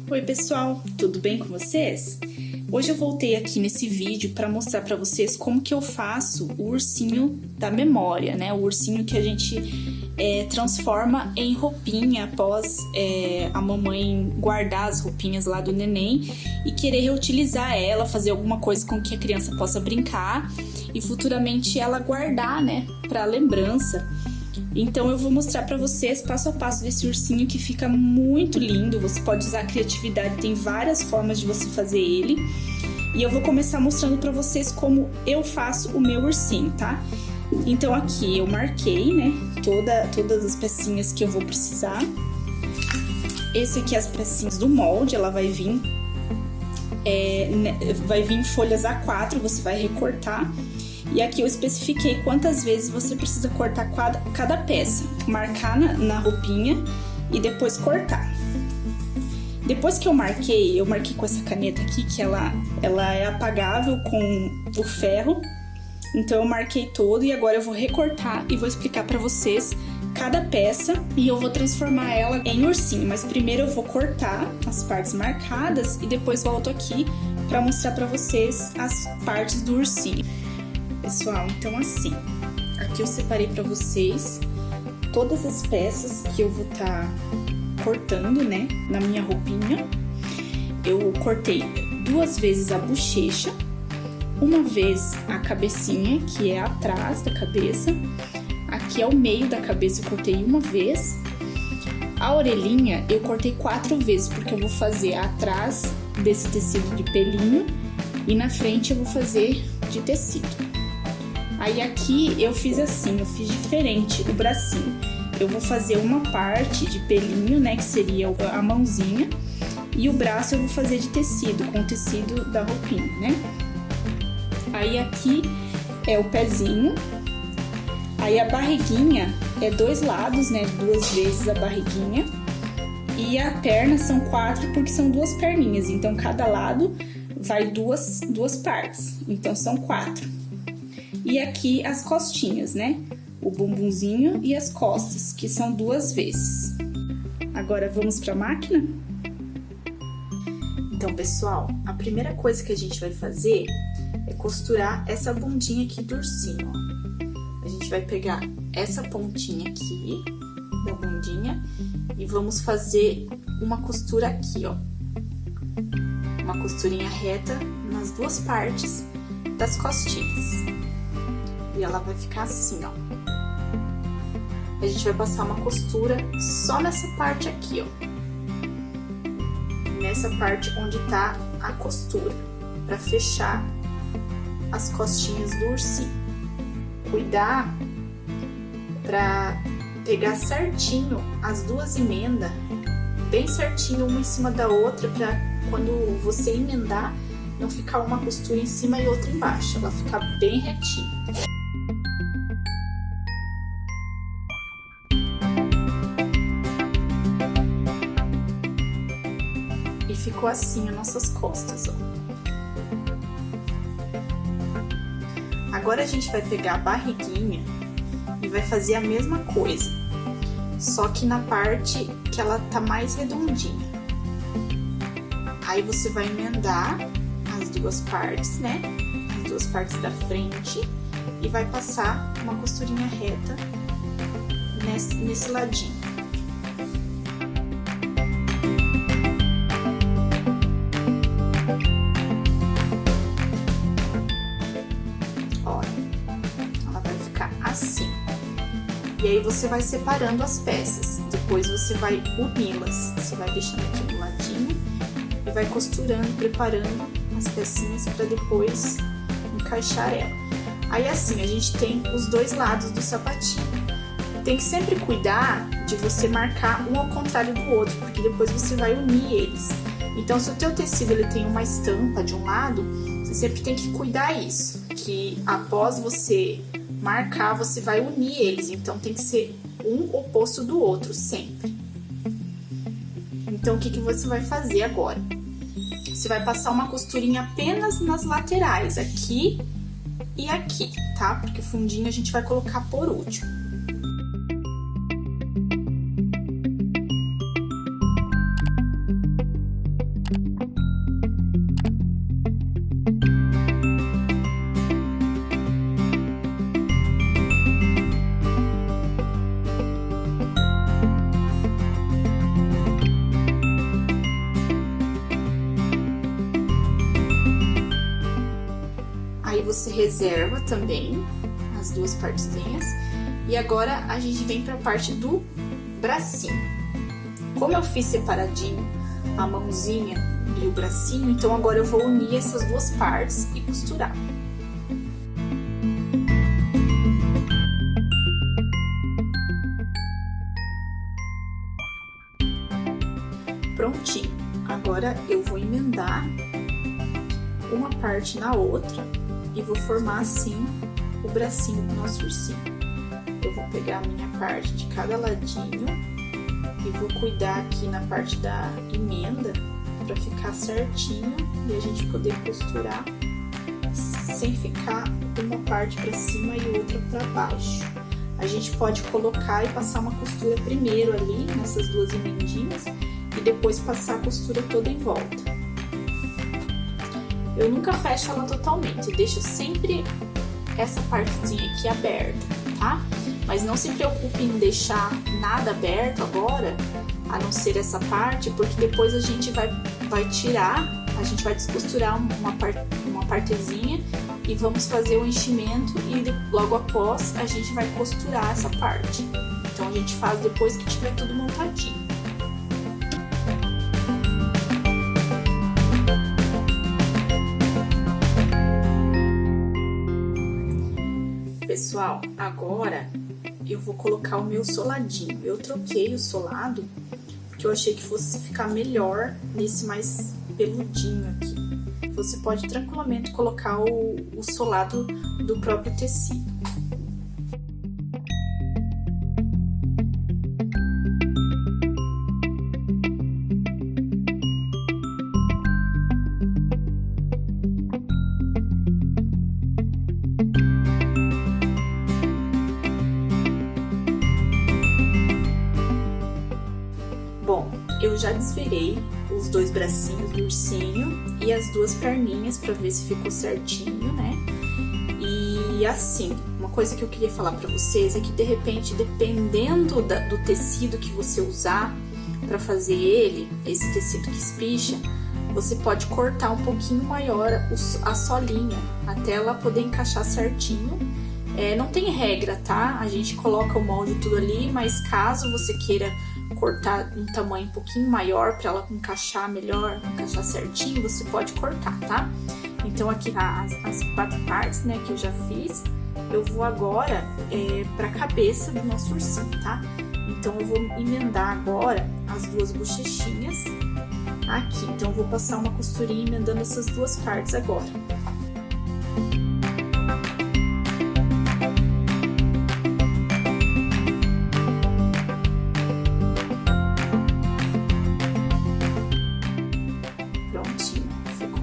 Oi pessoal, tudo bem com vocês? Hoje eu voltei aqui nesse vídeo para mostrar para vocês como que eu faço o ursinho da memória, né? O ursinho que a gente transforma em roupinha após a mamãe guardar as roupinhas lá do neném e querer reutilizar ela, fazer alguma coisa com que a criança possa brincar e futuramente ela guardar, né, para lembrança. Então eu vou mostrar para vocês passo a passo desse ursinho que fica muito lindo. Você pode usar a criatividade, tem várias formas de você fazer ele. E eu vou começar mostrando para vocês como eu faço o meu ursinho, tá? Então aqui eu marquei, né, todas as pecinhas que eu vou precisar. Esse aqui é as pecinhas do molde, ela vai vir em folhas A4, você vai recortar. E aqui eu especifiquei quantas vezes você precisa cortar cada peça. Marcar na roupinha e depois cortar. Depois que eu marquei com essa caneta aqui, que ela é apagável com o ferro. Então eu marquei todo e agora eu vou recortar e vou explicar pra vocês cada peça. E eu vou transformar ela em ursinho, mas primeiro eu vou cortar as partes marcadas e depois volto aqui pra mostrar pra vocês as partes do ursinho. Pessoal, então assim, aqui eu separei pra vocês todas as peças que eu vou estar cortando, né, na minha roupinha. Eu cortei 2 vezes a bochecha, 1 vez a cabecinha, que é atrás da cabeça. Aqui é o meio da cabeça, eu cortei 1 vez. A orelhinha eu cortei 4 vezes, porque eu vou fazer atrás desse tecido de pelinho e na frente eu vou fazer de tecido. Aí aqui eu fiz assim, eu fiz diferente o bracinho. Eu vou fazer uma parte de pelinho, né, que seria a mãozinha, e o braço eu vou fazer de tecido, com o tecido da roupinha, né? Aí aqui é o pezinho. Aí a barriguinha é 2 lados, né, 2 vezes a barriguinha. E a perna são 4, porque são 2 perninhas, então cada lado vai duas partes, então são 4. E aqui as costinhas, né? O bumbumzinho e as costas, que são 2 vezes. Agora vamos para a máquina? Então, pessoal, a primeira coisa que a gente vai fazer é costurar essa bundinha aqui do ursinho, ó. A gente vai pegar essa pontinha aqui da bundinha e vamos fazer uma costura aqui, ó. Uma costurinha reta nas 2 partes das costinhas. E ela vai ficar assim, ó. A gente vai passar uma costura só nessa parte aqui, ó. Nessa parte onde tá a costura, pra fechar as costinhas do ursinho. Cuidar pra pegar certinho as 2 emendas, bem certinho uma em cima da outra, pra quando você emendar, não ficar uma costura em cima e outra embaixo, ela ficar bem retinha. E ficou assim as nossas costas, ó. Agora a gente vai pegar a barriguinha e vai fazer a mesma coisa, só que na parte que ela tá mais redondinha. Aí você vai emendar as 2 partes, né? As 2 partes da frente e vai passar uma costurinha reta nesse ladinho. Assim. E aí você vai separando as peças, depois você vai uni-las, você vai deixando aqui do ladinho e vai costurando, preparando as pecinhas para depois encaixar ela. Aí assim, a gente tem os 2 lados do sapatinho. Tem que sempre cuidar de você marcar um ao contrário do outro, porque depois você vai unir eles. Então, se o teu tecido ele tem uma estampa de um lado, você sempre tem que cuidar isso, que após você marcar, você vai unir eles, então tem que ser um oposto do outro, sempre. Então, o que você vai fazer agora? Você vai passar uma costurinha apenas nas laterais, aqui e aqui, tá? Porque o fundinho a gente vai colocar por último. reserva também as duas partezinhas. E agora a gente vem para a parte do bracinho. Como eu fiz separadinho a mãozinha e o bracinho, então agora eu vou unir essas duas partes e costurar. Prontinho. Agora eu vou emendar uma parte na outra e vou formar assim o bracinho do nosso ursinho. Eu vou pegar a minha parte de cada ladinho e vou cuidar aqui na parte da emenda para ficar certinho e a gente poder costurar sem ficar uma parte para cima e outra para baixo. A gente pode colocar e passar uma costura primeiro ali nessas duas emendinhas e depois passar a costura toda em volta. Eu nunca fecho ela totalmente, eu deixo sempre essa partezinha aqui aberta, tá? Mas não se preocupe em deixar nada aberto agora, a não ser essa parte, porque depois a gente vai tirar, a gente vai descosturar uma partezinha e vamos fazer o enchimento e logo após a gente vai costurar essa parte. Então a gente faz depois que tiver tudo montadinho. Pessoal, agora eu vou colocar o meu soladinho. Eu troquei o solado porque eu achei que fosse ficar melhor nesse mais peludinho aqui. Você pode tranquilamente colocar o solado do próprio tecido. Bom, eu já desvirei os dois bracinhos do ursinho e as duas perninhas para ver se ficou certinho, né? E assim, uma coisa que eu queria falar para vocês é que de repente, dependendo do tecido que você usar para fazer ele, esse tecido que espicha, você pode cortar um pouquinho maior a solinha até ela poder encaixar certinho. Não tem regra, tá? A gente coloca o molde tudo ali, mas caso você queira cortar um tamanho um pouquinho maior para ela encaixar melhor, encaixar certinho, você pode cortar, tá? Então aqui tá as quatro partes, né, que eu já fiz. Eu vou agora para a cabeça do nosso ursinho, tá? Então eu vou emendar agora as duas bochechinhas aqui. Então eu vou passar uma costurinha emendando essas duas partes agora.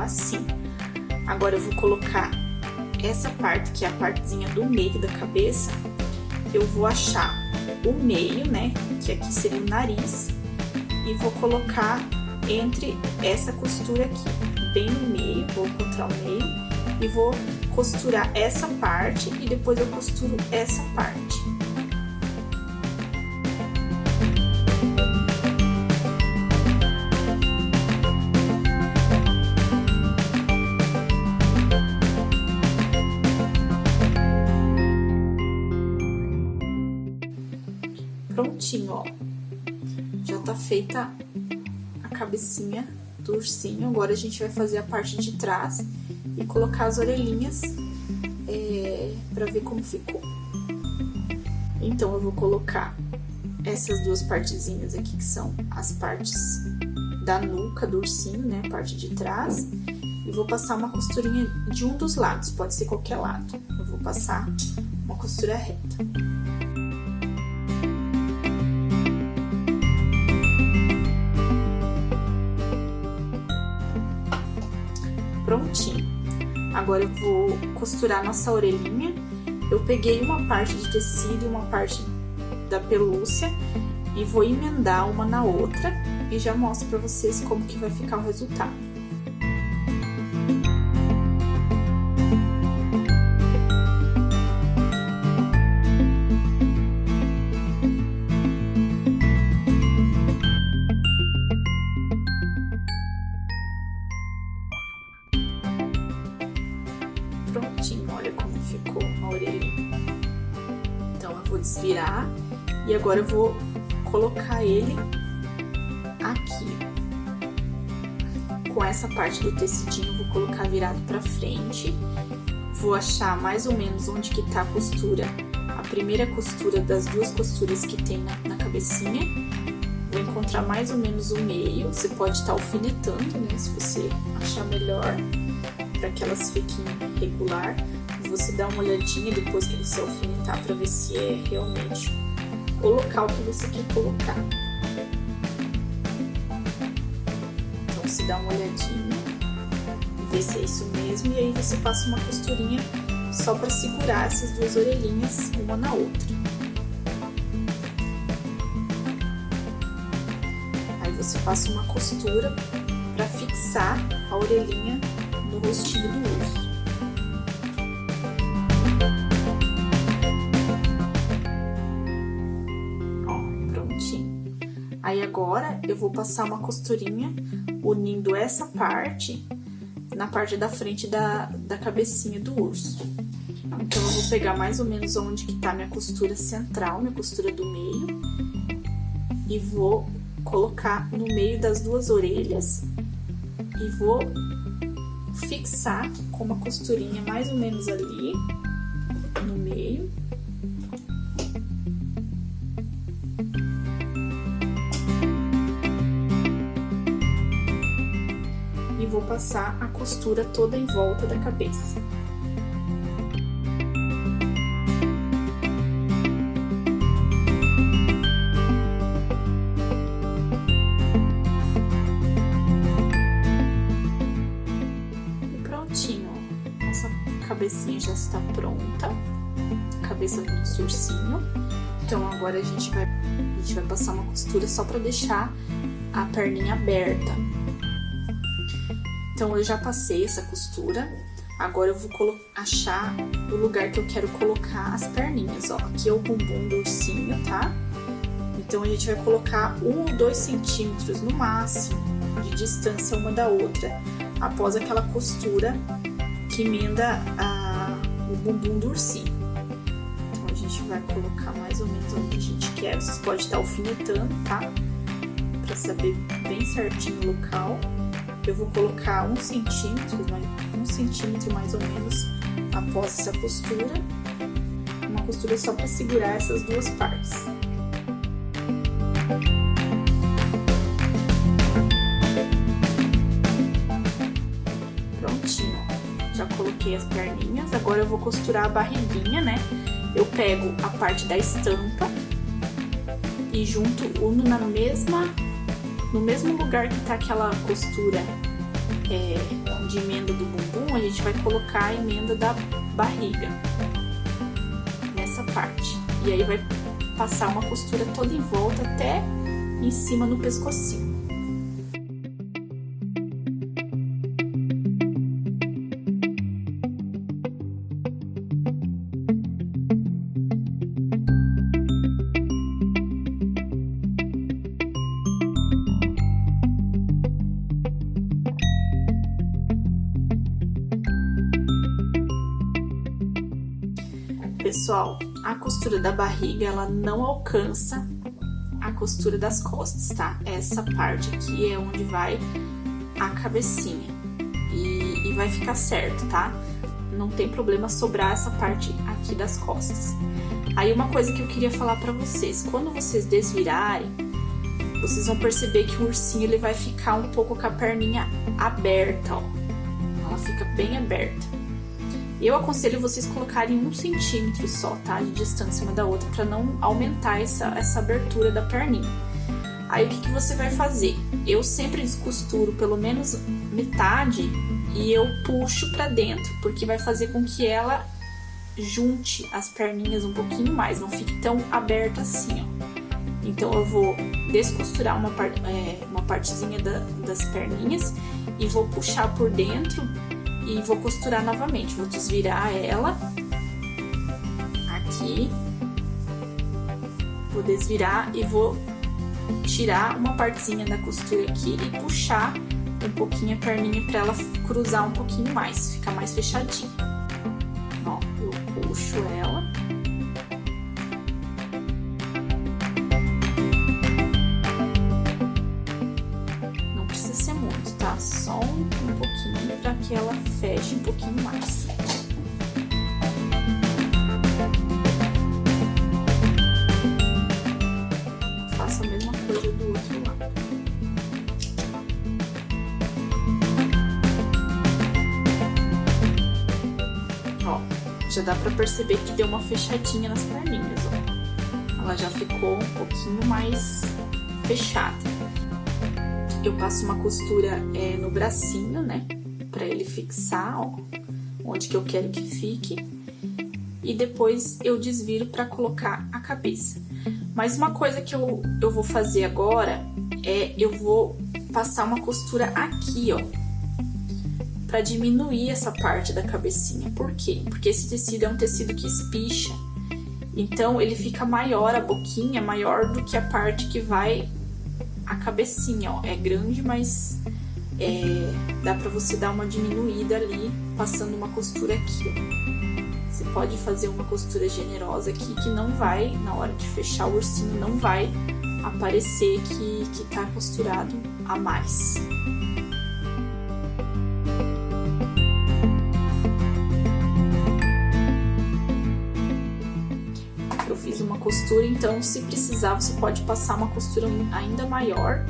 Assim. Agora eu vou colocar essa parte, que é a partezinha do meio da cabeça, eu vou achar o meio, né, que aqui seria o nariz, e vou colocar entre essa costura aqui, bem no meio, vou encontrar o meio, e vou costurar essa parte, e depois eu costuro essa parte. Prontinho, ó, já tá feita a cabecinha do ursinho. Agora a gente vai fazer a parte de trás e colocar as orelhinhas pra ver como ficou. Então eu vou colocar essas duas partezinhas aqui, que são as partes da nuca do ursinho, né, a parte de trás, e vou passar uma costurinha de um dos lados, pode ser qualquer lado. Eu vou passar uma costura reta. Prontinho. Agora eu vou costurar nossa orelhinha. Eu peguei uma parte de tecido e uma parte da pelúcia e vou emendar uma na outra e já mostro pra vocês como que vai ficar o resultado. Prontinho, olha orelhinha. Então, eu vou desvirar e agora eu vou colocar ele aqui. Com essa parte do tecidinho, eu vou colocar virado pra frente. Vou achar mais ou menos onde que tá a costura, a primeira costura das duas costuras que tem na cabecinha. Vou encontrar mais ou menos o meio. Você pode estar alfinetando, né, se você achar melhor, para que elas fiquem regular. Você dá uma olhadinha depois que você alfinetar para ver se é realmente o local que você quer colocar. Então, você dá uma olhadinha, vê se é isso mesmo, e aí você passa uma costurinha só para segurar essas duas orelhinhas uma na outra. Aí você passa uma costura para fixar a orelhinha no rostinho do urso. Ó, prontinho. Aí agora eu vou passar uma costurinha unindo essa parte na parte da frente da cabecinha do urso. Então, eu vou pegar mais ou menos onde que tá minha costura central, minha costura do meio, e vou colocar no meio das duas orelhas e vou fixar com uma costurinha mais ou menos ali no meio. E vou passar a costura toda em volta da cabeça. E prontinho, ó. Essa cabecinha já está pronta, a cabeça do nosso ursinho. Então agora a gente vai passar uma costura só para deixar a perninha aberta. Então, eu já passei essa costura, agora eu vou achar o lugar que eu quero colocar as perninhas, ó. Aqui é o bumbum do ursinho, tá? Então, a gente vai colocar 1 ou 2 centímetros no máximo de distância uma da outra, após aquela costura que emenda o bumbum do ursinho. Então, a gente vai colocar mais ou menos onde a gente quer, vocês podem estar alfinetando, tá? Pra saber bem certinho o local. Eu vou colocar 1 centímetro mais ou menos após essa costura. Uma costura só para segurar essas duas partes. Prontinho, ó. Já coloquei as perninhas. Agora eu vou costurar a barriguinha, né? Eu pego a parte da estampa e uno no mesmo lugar que tá aquela costura de emenda do bumbum, a gente vai colocar a emenda da barriga nessa parte. E aí vai passar uma costura toda em volta até em cima no pescocinho. Pessoal, a costura da barriga, ela não alcança a costura das costas, tá? Essa parte aqui é onde vai a cabecinha e vai ficar certo, tá? Não tem problema sobrar essa parte aqui das costas. Aí, uma coisa que eu queria falar pra vocês, quando vocês desvirarem, vocês vão perceber que o ursinho, ele vai ficar um pouco com a perninha aberta, ó. Ela fica bem aberta. Eu aconselho vocês colocarem 1 centímetro só, tá? De distância uma da outra, pra não aumentar essa abertura da perninha. Aí, o que você vai fazer? Eu sempre descosturo pelo menos metade e eu puxo pra dentro, porque vai fazer com que ela junte as perninhas um pouquinho mais, não fique tão aberta assim, ó. Então, eu vou descosturar uma partezinha das perninhas e vou puxar por dentro e vou costurar novamente. Vou desvirar ela aqui, vou desvirar e vou tirar uma partezinha da costura aqui e puxar um pouquinho a perninha para ela cruzar um pouquinho mais, ficar mais fechadinha. Ó, eu puxo ela. Não precisa ser muito, tá? Só um pouquinho para que ela feche um pouquinho mais. Faço a mesma coisa do outro lado. Já dá pra perceber que deu uma fechadinha nas perninhas, ó. Ela já ficou um pouquinho mais fechada. Eu passo uma costura no bracinho, né? Pra ele fixar, ó, onde que eu quero que fique. E depois eu desviro pra colocar a cabeça. Mas uma coisa que eu vou fazer agora eu vou passar uma costura aqui, ó. Pra diminuir essa parte da cabecinha. Por quê? Porque esse tecido é um tecido que espicha. Então, ele fica maior, a boquinha maior do que a parte que vai a cabecinha, ó. É grande, mas dá pra você dar uma diminuída ali, passando uma costura aqui, ó. Você pode fazer uma costura generosa aqui, que não vai, na hora de fechar o ursinho, não vai aparecer que tá costurado a mais. Fiz uma costura, então se precisar você pode passar uma costura ainda maior,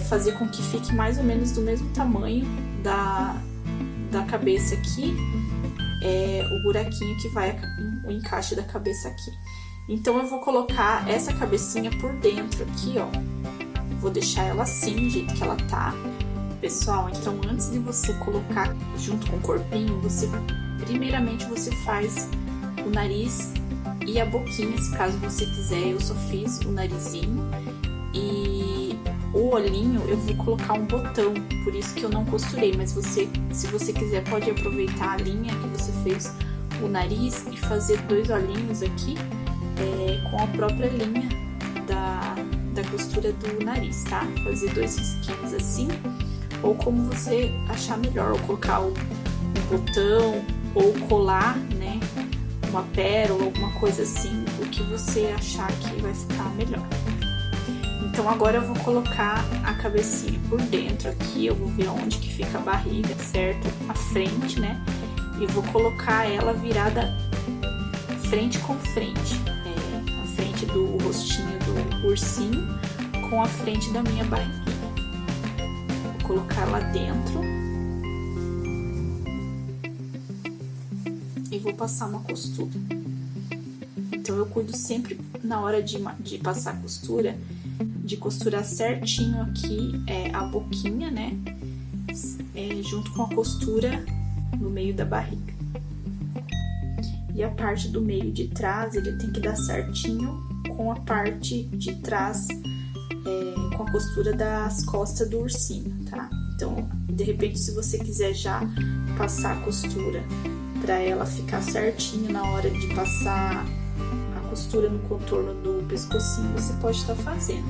fazer com que fique mais ou menos do mesmo tamanho da cabeça aqui, o buraquinho que vai o encaixe da cabeça aqui. Então eu vou colocar essa cabecinha por dentro aqui, ó, vou deixar ela assim, do jeito que ela tá. Pessoal, então antes de você colocar junto com o corpinho, primeiramente você faz o nariz e a boquinha, se caso você quiser. Eu só fiz o narizinho e o olhinho eu vou colocar um botão, por isso que eu não costurei, mas se você quiser pode aproveitar a linha que você fez o nariz e fazer 2 olhinhos aqui com a própria linha da costura do nariz, tá? Fazer 2 risquinhos assim, ou como você achar melhor, ou colocar um botão, ou colar, né? Uma pérola, alguma coisa assim, o que você achar que vai ficar melhor. Então agora eu vou colocar a cabecinha por dentro aqui, eu vou ver onde que fica a barriga, certo? A frente, né? E vou colocar ela virada frente com frente, a frente do rostinho do ursinho com a frente da minha barriguinha. Vou colocar lá dentro. E vou passar uma costura. Então eu cuido sempre na hora de passar a costura, de costurar certinho aqui a boquinha, né? Junto com a costura no meio da barriga. E a parte do meio de trás, ele tem que dar certinho com a parte de trás, com a costura das costas do ursinho, tá? Então, de repente, se você quiser já passar a costura para ela ficar certinho na hora de passar a costura no contorno do pescocinho, você pode estar fazendo.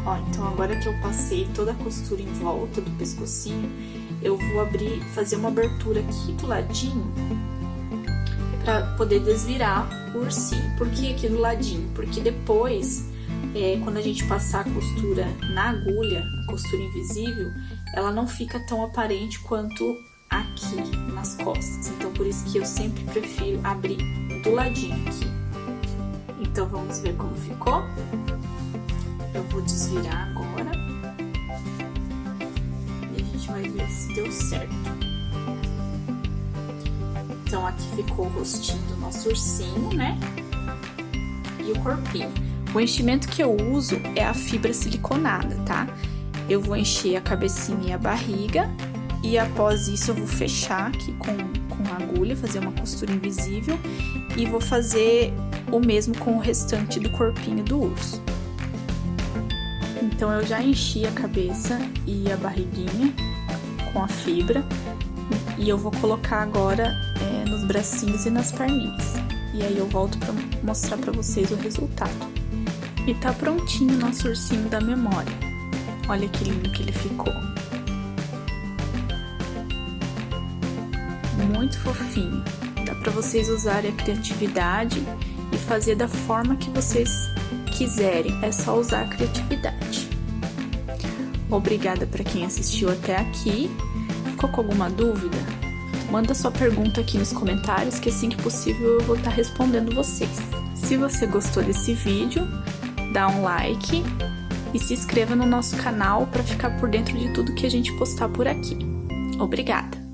Ó, então agora que eu passei toda a costura em volta do pescocinho, eu vou fazer uma abertura aqui do ladinho para poder desvirar o ursinho. Por que aqui do ladinho? Porque depois, quando a gente passar a costura na agulha, a costura invisível, ela não fica tão aparente quanto aqui nas costas. Então, por isso que eu sempre prefiro abrir do ladinho aqui. Então, vamos ver como ficou. Eu vou desvirar agora. E a gente vai ver se deu certo. Então, aqui ficou o rostinho do nosso ursinho, né? E o corpinho. O enchimento que eu uso é a fibra siliconada, tá? Eu vou encher a cabecinha e a barriga. E após isso, eu vou fechar aqui com a agulha, fazer uma costura invisível. E vou fazer o mesmo com o restante do corpinho do urso. Então, eu já enchi a cabeça e a barriguinha com a fibra. E eu vou colocar agora nos bracinhos e nas perninhas. E aí eu volto para mostrar para vocês o resultado. E tá prontinho o nosso ursinho da memória. Olha que lindo que ele ficou. Muito fofinho. Dá pra vocês usarem a criatividade e fazer da forma que vocês quiserem. É só usar a criatividade. Obrigada para quem assistiu até aqui. Ficou com alguma dúvida? Manda sua pergunta aqui nos comentários que assim que possível eu vou estar respondendo vocês. Se você gostou desse vídeo, dá um like e se inscreva no nosso canal para ficar por dentro de tudo que a gente postar por aqui. Obrigada!